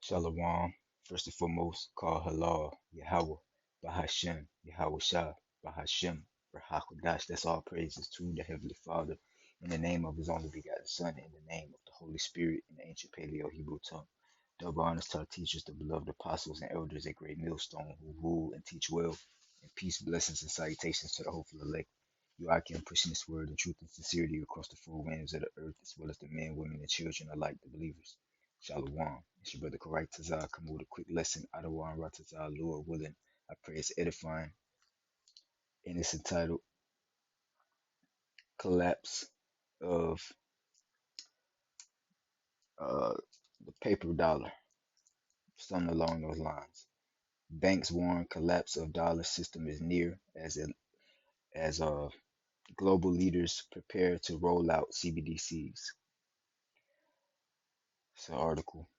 Shalom. First and foremost, call halal, Yahweh, Bahashem, Yahweh Shah, Bahashem, Rahakodash. That's all praises to the Heavenly Father in the name of His only begotten Son, in the name of the Holy Spirit, in the ancient Paleo Hebrew tongue. Double honors to our teachers, the beloved apostles and elders at Great Millstone who rule and teach well, and peace, blessings, and salutations to the hopeful elect. You are pushing this word in truth and sincerity across the four winds of the earth, as well as the men, women, and children alike, the believers. Shalom. It's your brother Karai Tazar. Come with a quick lesson. Adawan Ratazar, Lord willing. I pray it's edifying. And it's entitled Collapse of uh, the Paper Dollar. Something along those lines. Banks warn collapse of dollar system is near as global leaders prepare to roll out CBDCs. It's an article.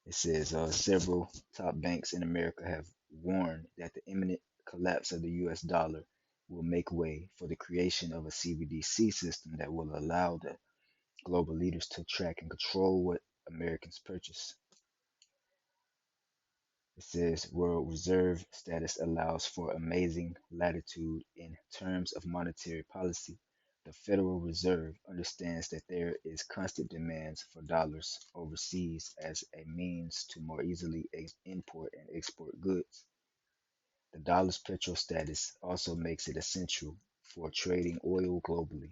It says several top banks in America have warned that the imminent collapse of the US dollar will make way for the creation of a CBDC system that will allow the global leaders to track and control what Americans purchase. It says World Reserve status allows for amazing latitude in terms of monetary policy. The Federal Reserve understands that there is constant demand for dollars overseas as a means to more easily import and export goods. The dollar's petro status also makes it essential for trading oil globally.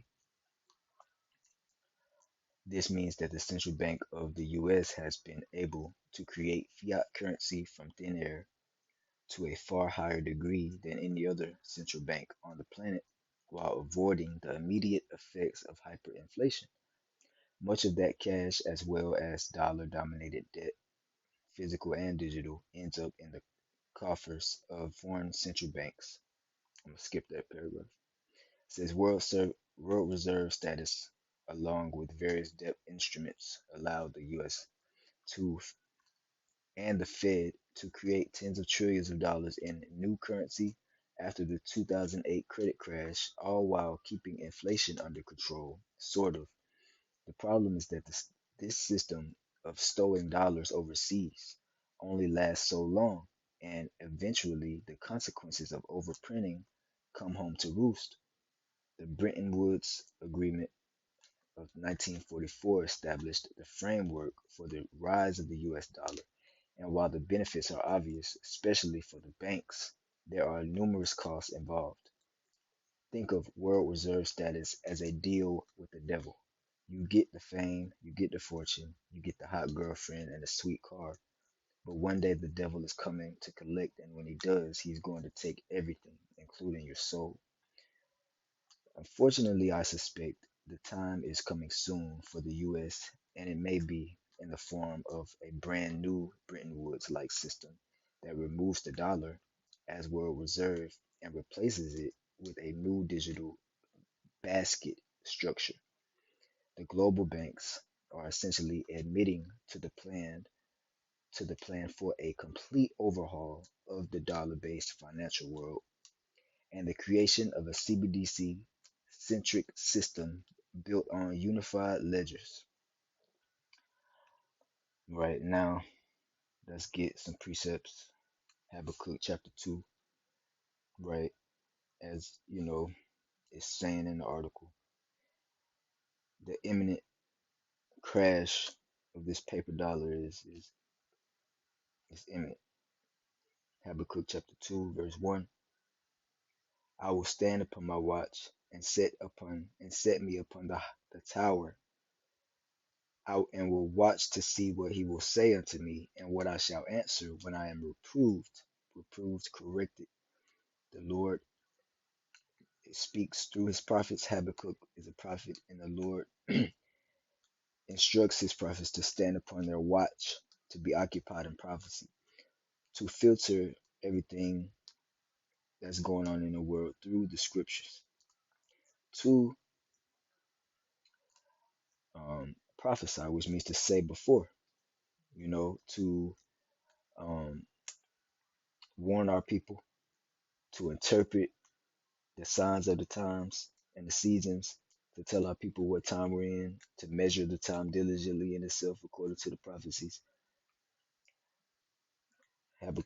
This means that the central bank of the US has been able to create fiat currency from thin air to a far higher degree than any other central bank on the planet while avoiding the immediate effects of hyperinflation. Much of that cash, as well as dollar dominated debt, physical and digital, ends up in the coffers of foreign central banks. I'm going to skip that paragraph. It says World Reserve status, along with various debt instruments, allowed the U.S. to and the Fed to create tens of trillions of dollars in new currency after the 2008 credit crash, all while keeping inflation under control, sort of. The problem is that this system of stowing dollars overseas only lasts so long, and eventually the consequences of overprinting come home to roost. The Bretton Woods Agreement of 1944 established the framework for the rise of the US dollar, and while the benefits are obvious, especially for the banks, there are numerous costs involved. Think of World Reserve status as a deal with the devil. You get the fame, you get the fortune, you get the hot girlfriend and the sweet car, but one day the devil is coming to collect, and when he does, he's going to take everything, including your soul. Unfortunately, I suspect the time is coming soon for the US, and it may be in the form of a brand new Bretton Woods like system that removes the dollar as world reserve and replaces it with a new digital basket structure. The global banks are essentially admitting to the plan for a complete overhaul of the dollar-based financial world and the creation of a CBDC centric system built on unified ledgers. Right now, let's get some precepts. Habakkuk chapter 2, right? As you know, it's saying in the article, the imminent crash of this paper dollar is imminent. Habakkuk chapter 2, verse 1. I will stand upon my watch and set me upon the tower out and will watch to see what he will say unto me, and what I shall answer when I am reproved, corrected. The Lord speaks through his prophets. Habakkuk is a prophet, and the Lord instructs his prophets to stand upon their watch, to be occupied in prophecy, to filter everything that's going on in the world through the scriptures, to prophesy, which means to say before, to um, warn our people, to interpret the signs of the times and the seasons, to tell our people what time we're in, to measure the time diligently in itself according to the prophecies. Have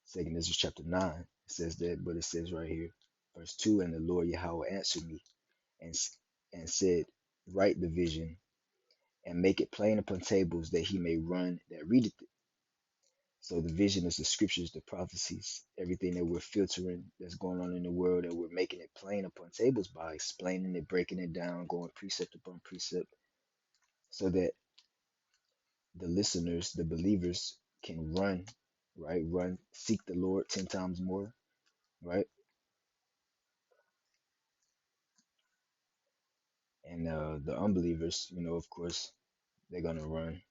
Second Ezra chapter 9, it says that, but it says right here, verse 2, and the Lord Yahweh answered me and, and said, write the vision and make it plain upon tables that he may run that readeth it. So the vision is the scriptures, the prophecies, everything that we're filtering that's going on in the world, and we're making it plain upon tables by explaining it, breaking it down, going precept upon precept, so that the listeners, the believers, can run, right? Run, seek the Lord 10 times more, right? And the unbelievers, of course, they're going to run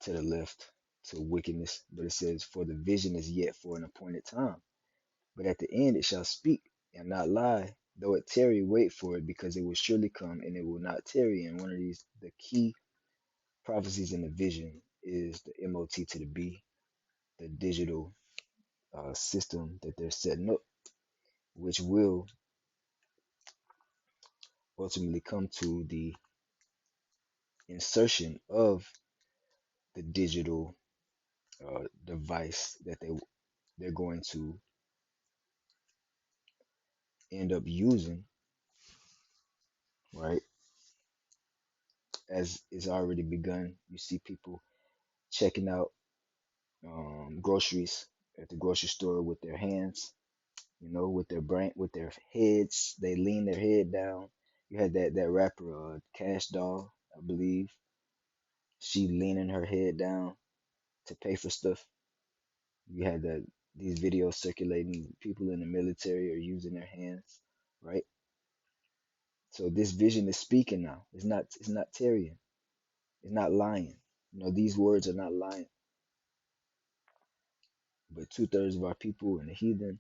to the left, to wickedness. But it says, for the vision is yet for an appointed time. But at the end it shall speak and not lie. Though it tarry, wait for it, because it will surely come and it will not tarry. And one of these, the key prophecies in the vision is the MOT to the B, the digital system that they're setting up, which will ultimately come to the insertion of the digital device that they're going to end up using, right? As it's already begun. You see people checking out groceries at the grocery store with their hands, with their brain, with their heads. They lean their head down. You had that rapper, Cash Doll, I believe. She leaning her head down to pay for stuff. You had these videos circulating. People in the military are using their hands, right? So this vision is speaking now. It's not tarrying. It's not lying. These words are not lying. But two-thirds of our people and the heathen,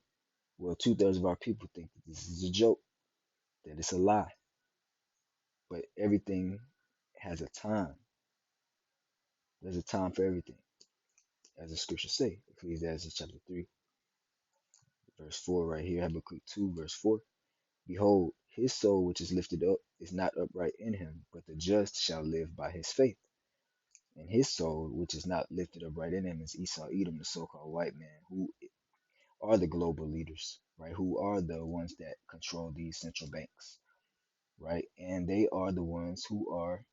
well, two-thirds of our people think that this is a joke, that it's a lie. But everything has a time. There's a time for everything, as the scriptures say. Ecclesiastes chapter 3, verse 4, right here. Habakkuk 2, verse 4. Behold, his soul which is lifted up is not upright in him, but the just shall live by his faith. And his soul which is not lifted upright in him is Esau, Edom, the so-called white man, who are the global leaders, right? Who are the ones that control these central banks, right? And they are the ones who are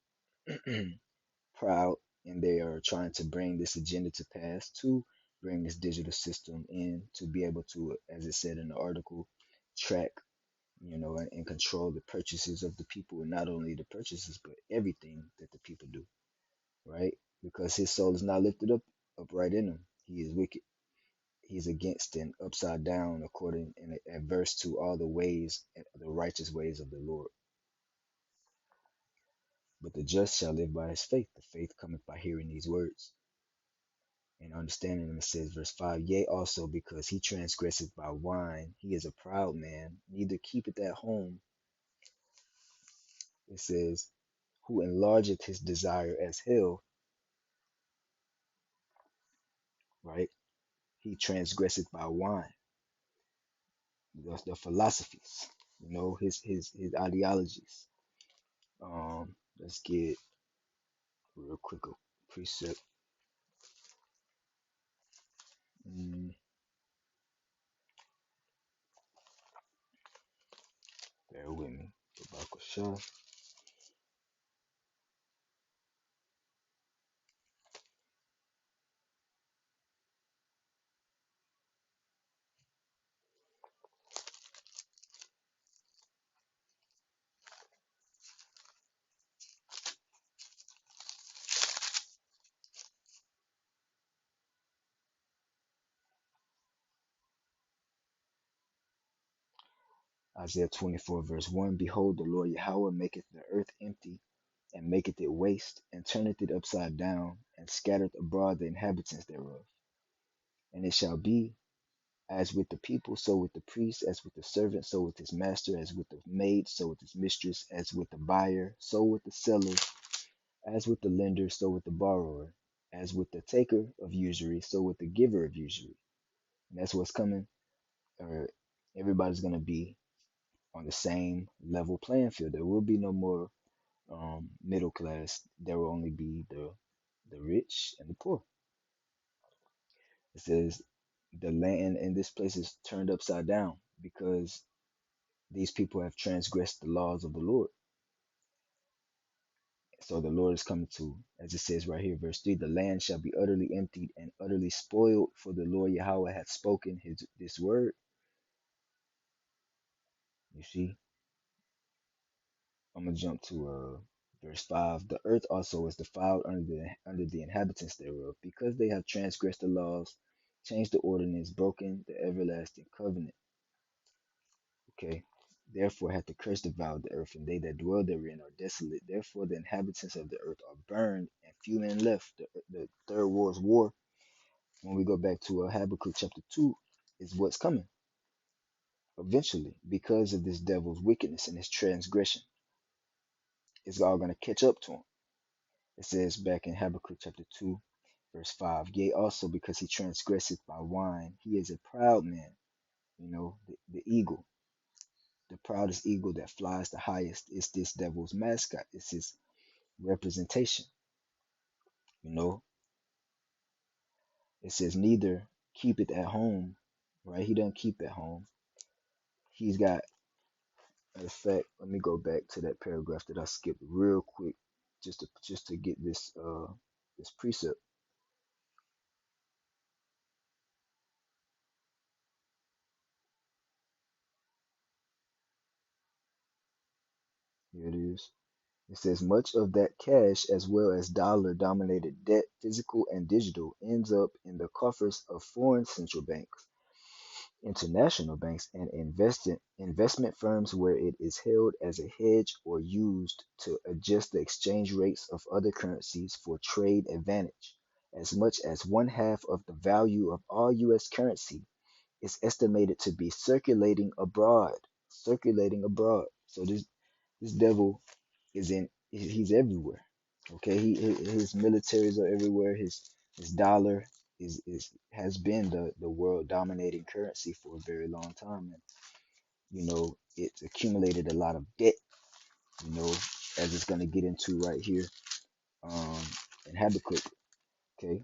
proud, and they are trying to bring this agenda to pass, to bring this digital system in, to be able to, as it said in the article, track, and control the purchases of the people, and not only the purchases but everything that the people do, right? Because his soul is not lifted up upright in him. He is wicked. He's against and upside down, according and adverse to all the ways, the righteous ways of the Lord. But the just shall live by his faith. The faith cometh by hearing these words and understanding them. It says, verse 5, yea, also because he transgresseth by wine, he is a proud man, neither keepeth at home. It says, who enlargeth his desire as hell, right? He transgresseth by wine, the philosophies, his ideologies. Let's get real quick a precept. Mm, bear with me. Babakosha. Isaiah 24, verse 1. Behold, the Lord Yahweh maketh the earth empty, and maketh it waste, and turneth it upside down, and scattereth abroad the inhabitants thereof. And it shall be, as with the people, so with the priest, as with the servant, so with his master, as with the maid, so with his mistress, as with the buyer, so with the seller, as with the lender, so with the borrower, as with the taker of usury, so with the giver of usury. And that's what's coming. Or everybody's going to be on the same level playing field. There will be no more middle class. There will only be the rich and the poor. It says the land in this place is turned upside down because these people have transgressed the laws of the Lord. So the Lord is coming to, as it says right here, verse 3, the land shall be utterly emptied and utterly spoiled, for the Lord Yahweh hath spoken this word. You see, I'm gonna jump to verse 5. The earth also is defiled under the inhabitants thereof, because they have transgressed the laws, changed the ordinance, broken the everlasting covenant. Okay. Therefore hath the curse devoured the earth, and they that dwell therein are desolate. Therefore the inhabitants of the earth are burned, and few men left. The third world's war, when we go back to Habakkuk chapter 2, is what's coming eventually because of this devil's wickedness and his transgression. It's all going to catch up to him. It says back in Habakkuk chapter 2, verse 5, yea, also because he transgresseth by wine, he is a proud man. You know, the eagle, the proudest eagle that flies the highest is this devil's mascot. It's his representation. You know, it says neither keep it at home, right? He doesn't keep at home. He's got, in fact, let me go back to that paragraph that I skipped real quick, just to get this precept. Here it is. It says much of that cash, as well as dollar dominated debt, physical and digital, ends up in the coffers of foreign central banks, international banks, and investment firms where it is held as a hedge or used to adjust the exchange rates of other currencies for trade advantage. As much as one half of the value of all U.S. currency is estimated to be circulating abroad. Circulating abroad. So this devil he's everywhere. Okay, his militaries are everywhere. His dollar is has been the world dominating currency for a very long time, and it's accumulated a lot of debt. You know, as it's gonna get into right here, um, in Habakkuk. Okay,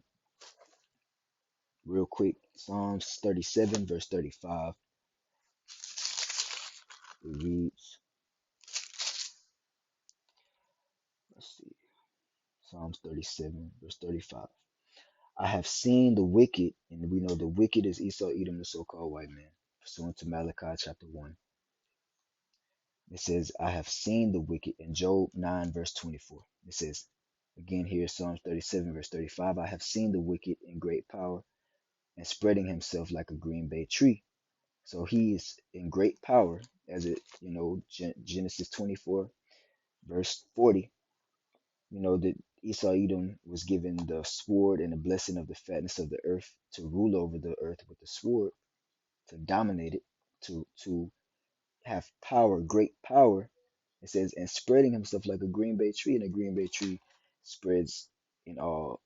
real quick, Psalms 37 verse 35. It reads, let's see, Psalms 37 verse 35. I have seen the wicked, and we know the wicked is Esau, Edom, the so-called white man, pursuant to Malachi chapter 1. It says, I have seen the wicked in Job 9, verse 24. It says, again here, Psalms 37, verse 35, I have seen the wicked in great power and spreading himself like a green bay tree. So he is in great power, as Genesis 24, verse 40. That Esau Edom was given the sword and the blessing of the fatness of the earth to rule over the earth with the sword, to dominate it, to have power, great power. It says, and spreading himself like a green bay tree, and a green bay tree spreads in all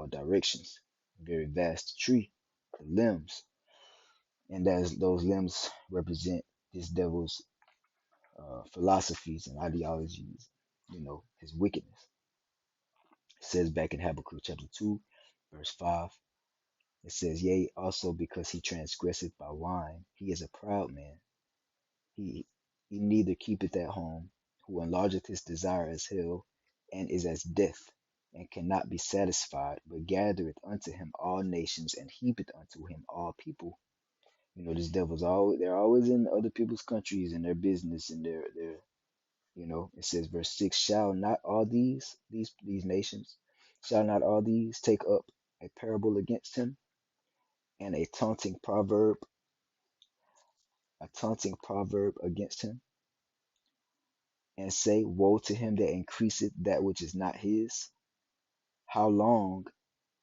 directions. A very vast tree, the limbs, and as those limbs represent this devil's philosophies and ideologies, his wickedness. It says back in Habakkuk chapter 2, verse 5, it says, yea, also because he transgresseth by wine, he is a proud man. He neither keepeth at home, who enlargeth his desire as hell, and is as death, and cannot be satisfied, but gathereth unto him all nations, and heapeth unto him all people. This devil's always they're always in other people's countries and their business and their. It says verse 6, shall not all these nations, shall not all these take up a parable against him, and a taunting proverb against him, and say, woe to him that increaseth that which is not his? How long?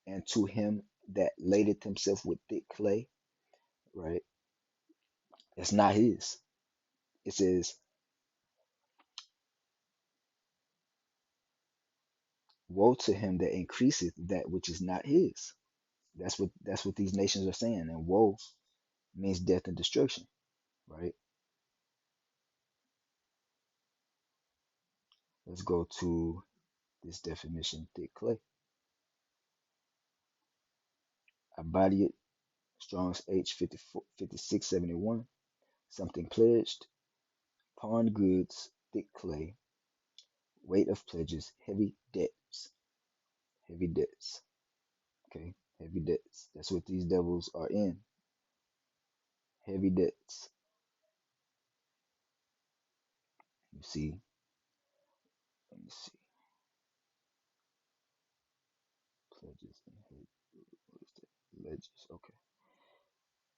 And to him that ladeth himself with thick clay, right? It's not his. It says, woe to him that increaseth that which is not his. That's what these nations are saying. And woe means death and destruction, right? Let's go to this definition: thick clay. Abadiate, Strong's H54 5671. Something pledged, pawn goods, thick clay, weight of pledges, heavy debts. Heavy debts. Okay, heavy debts. That's what these devils are in. Heavy debts. You see, let me see. Pledges and heavy, what is that? Ledges. Okay.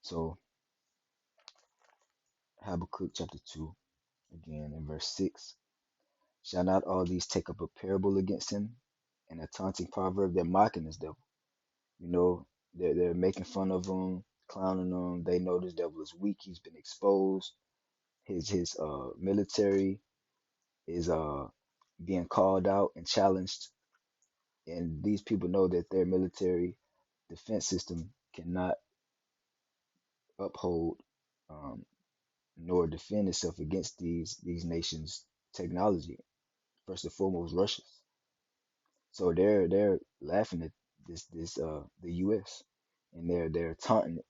So Habakkuk chapter 2, again in verse 6. Shall not all these take up a parable against him and a taunting proverb? They're mocking this devil. You know, they're making fun of him, clowning him. They know this devil is weak. He's been exposed. His military is being called out and challenged, and these people know that their military defense system cannot uphold um, nor defend itself against these nations' technology. First and foremost, Russia's. So they're laughing at this the U.S. and they're taunting it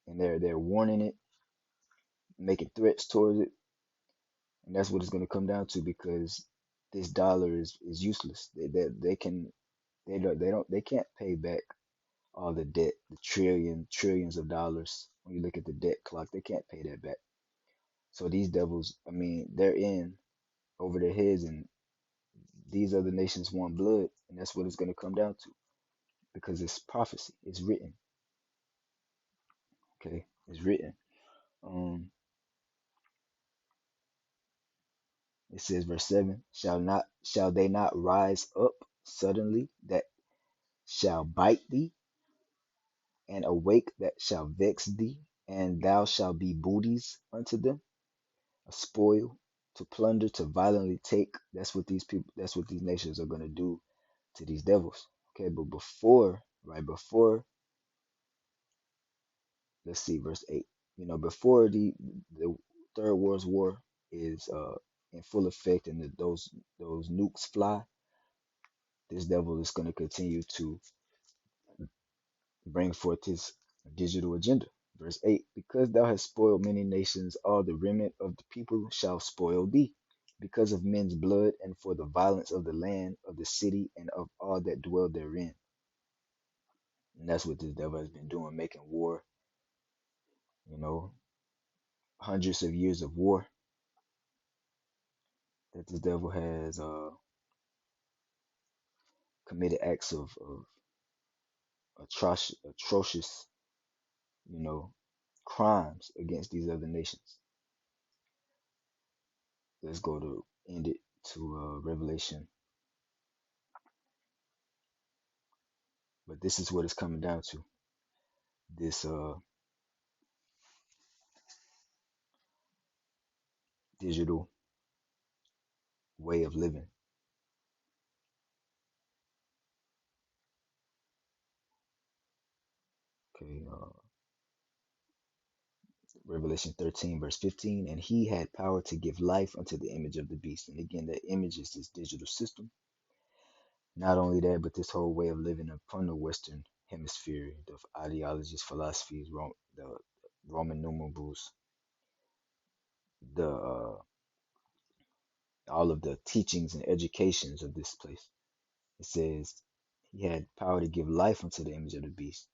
and they're warning it, making threats towards it, and that's what it's going to come down to because this dollar is useless. They can they can't pay back all the debt, the trillions of dollars. When you look at the debt clock, they can't pay that back. So these devils, I mean, they're in over their heads, and these other nations want blood, and that's what it's going to come down to because it's prophecy. It's written. Okay, it's written. Um, it says, verse 7: shall they not rise up suddenly that shall bite thee, and awake that shall vex thee, and thou shalt be booties unto them, a spoil, to plunder, to violently take. That's what these people, that's what these nations are going to do to these devils. Okay, but before, right before, let's see, verse 8. You know, before the Third World War is in full effect and those nukes fly, this devil is going to continue to bring forth his digital agenda. Verse 8: because thou hast spoiled many nations, all the remnant of the people shall spoil thee, because of men's blood, and for the violence of the land, of the city, and of all that dwell therein. And that's what this devil has been doing, making war, you know, hundreds of years of war that this devil has committed acts of atrocious, you know, crimes against these other nations. Let's go to end it to Revelation. But this is what it's coming down to. This digital way of living. Okay, Revelation 13, verse 15. And he had power to give life unto the image of the beast. And again, the image is this digital system. Not only that, but this whole way of living upon the Western hemisphere, the ideologies, philosophies, the Roman numerals, the all of the teachings and educations of this place. It says he had power to give life unto the image of the beast.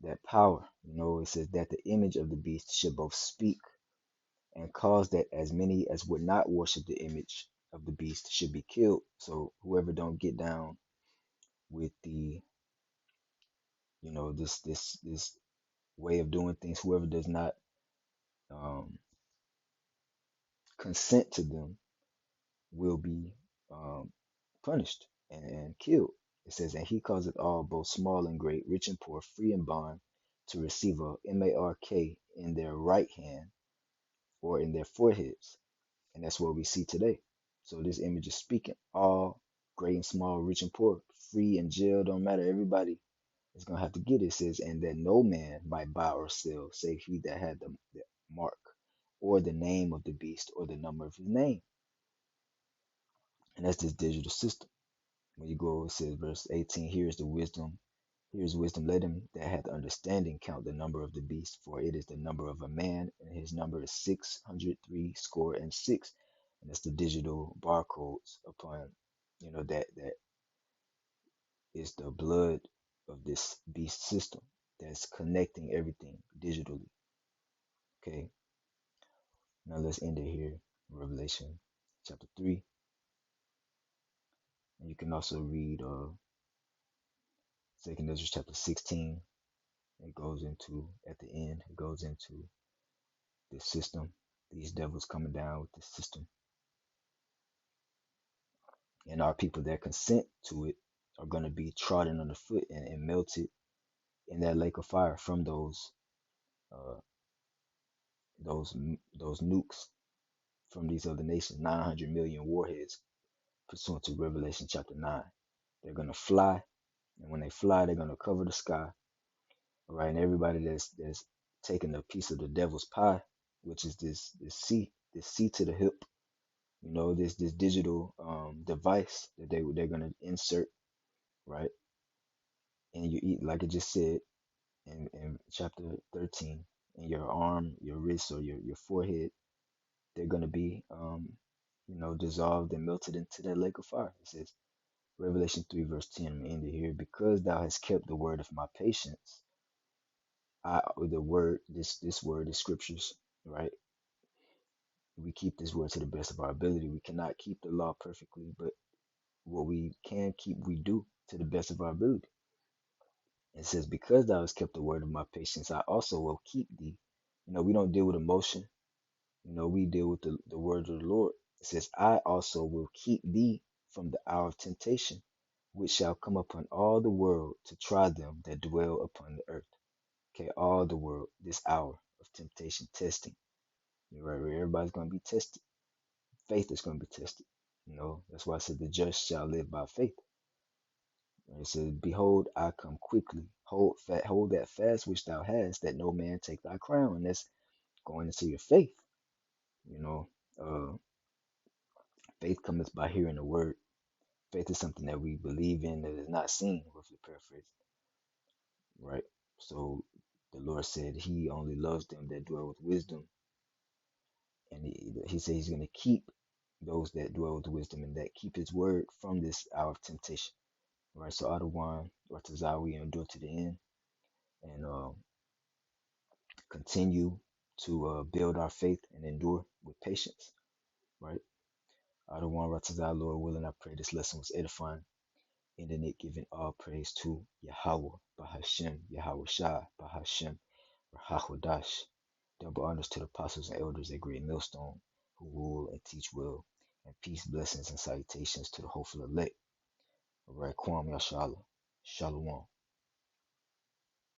That power, you know, it says that the image of the beast should both speak and cause that as many as would not worship the image of the beast should be killed. So whoever don't get down with the, you know, this way of doing things, whoever does not um, consent to them will be punished and killed. It says, and he causeth all, both small and great, rich and poor, free and bond, to receive a mark in their right hand or in their foreheads. And that's what we see today. So this image is speaking all, great and small, rich and poor, free and jail, don't matter. Everybody is going to have to get it. It says, and that no man might buy or sell, save he that had the mark or the name of the beast or the number of his name. And that's this digital system. When you go, it says verse 18, here is wisdom. Let him that hath understanding count the number of the beast, for it is the number of a man, and his number is 603 score and six. And that's the digital barcodes upon, that is the blood of this beast system that's connecting everything digitally. Okay, now let's end it here. Revelation chapter 3. And you can also read Second Ezra chapter 16. It goes into, at the end, it goes into this system, these devils coming down with this system. And our people that consent to it are going to be trodden underfoot and melted in that lake of fire from uh, those nukes from these other nations, 900 million warheads, pursuant to Revelation chapter 9. They're going to fly, and when they fly, they're going to cover the sky, right? And everybody that's taking a piece of the devil's pie, which is this C to the hip, this digital device that they're going to insert, right? And you eat, like it just said in chapter 13, in your arm, your wrist, or your forehead, they're going to be dissolved and melted into that lake of fire. It says Revelation 3 verse 10. I'm end it here. Because thou hast kept the word of my patience, the word, this word, the scriptures, right? We keep this word to the best of our ability. We cannot keep the law perfectly, but what we can keep, we do to the best of our ability. It says, because thou hast kept the word of my patience, I also will keep thee. We don't deal with emotion. We deal with the word of the Lord. It says, I also will keep thee from the hour of temptation, which shall come upon all the world to try them that dwell upon the earth. Okay, all the world, this hour of temptation, testing. You're right, everybody's going to be tested. Faith is going to be tested. That's why I said the just shall live by faith. And it says, behold, I come quickly. Hold that fast which thou hast, that no man take thy crown. And that's going into your faith. You know, uh, faith cometh by hearing the word. Faith is something that we believe in that is not seen, roughly paraphrased, right? So the Lord said he only loves them that dwell with wisdom. And he said he's going to keep those that dwell with wisdom and that keep his word from this hour of temptation. Right? So Adawan or Tazawi endure to the end and continue to build our faith and endure with patience. Right? Adawan Ratazah, Lord willing, I pray this lesson was edifying. Ending it, giving all praise to Yahweh, Bahashem, Yahweh Shah, Bahashem, Rahakodash. Double honors to the apostles and elders at Great Millstone who rule and teach well. And peace, blessings, and salutations to the hopeful elect. Raquam Yashala. Shalom.